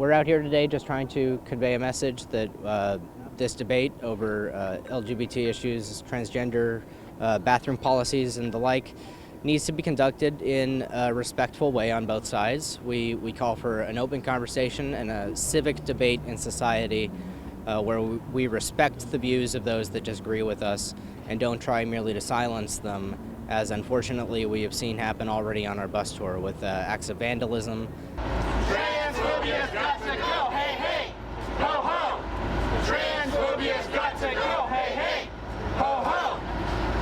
We're out here today just trying to convey a message that this debate over LGBT issues, transgender, bathroom policies and the like needs to be conducted in a respectful way on both sides. We call for an open conversation and a civic debate in society where we respect the views of those that disagree with us and don't try merely to silence them, as unfortunately we have seen happen already on our bus tour with acts of vandalism. Transphobia's got to go, hey, hey, ho, ho. Transphobia's got to go, hey, hey, ho, ho.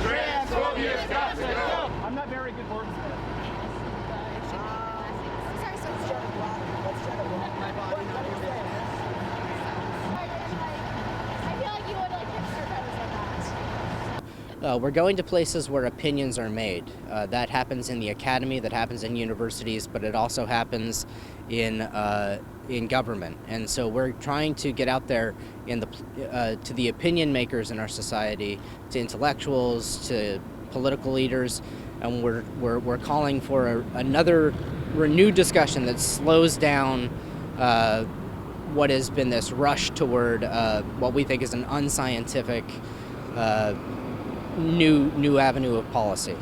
Transphobia's got to go. I'm not very good wordsmith. We're going to places where opinions are made. That happens in the academy, that happens in universities, but it also happens in government. And so we're trying to get out there to the opinion makers in our society, to intellectuals, to political leaders, and we're calling for another renewed discussion that slows down what has been this rush toward what we think is an unscientific new avenue of policy.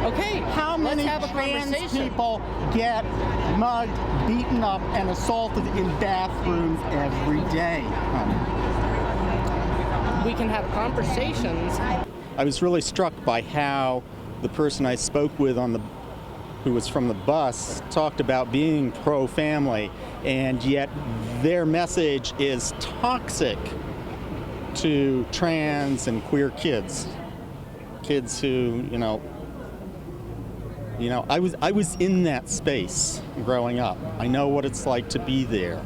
Okay, how many trans people get mugged, beaten up, and assaulted in bathrooms every day? We can have conversations. I was really struck by how the person I spoke with who was from the bus talked about being pro-family, and yet their message is toxic to trans and queer kids who, I was in that space growing up. I know what it's like to be there.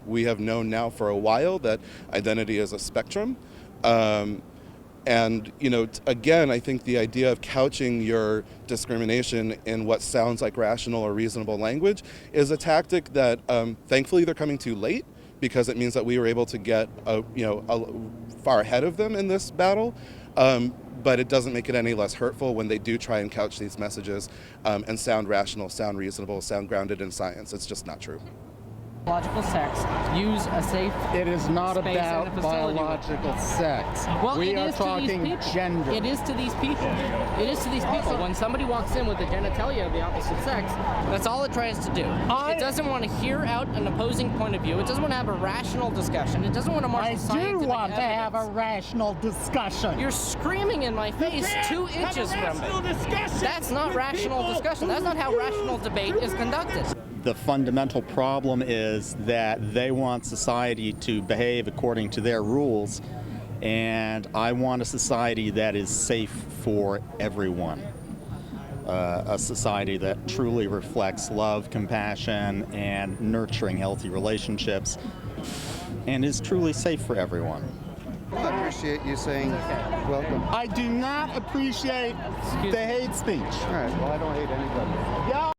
We have known now for a while that identity is a spectrum. And, again, I think the idea of couching your discrimination in what sounds like rational or reasonable language is a tactic that, thankfully, they're coming too late, because it means that we were able to get, far ahead of them in this battle. But it doesn't make it any less hurtful when they do try and couch these messages and sound rational, sound reasonable, sound grounded in science. It's just not true. Biological sex, use a safe It is not space about and a facility. biological sex. Well, we it are is talking to these people. gender. It is to these people. It is to these people. When somebody walks in with the genitalia of the opposite sex, that's all it tries to do. It doesn't want to hear out an opposing point of view. It doesn't want to have a rational discussion. It doesn't want to marshal scientific I do want evidence. to have a rational discussion. You're screaming in my face 2 inches from me. That's not rational discussion. That's not how rational debate is conducted. The fundamental problem is that they want society to behave according to their rules, and I want a society that is safe for everyone. A society that truly reflects love, compassion, and nurturing healthy relationships, and is truly safe for everyone. I appreciate you saying welcome. I do not appreciate the hate speech. All right, well, I don't hate anybody. Yeah.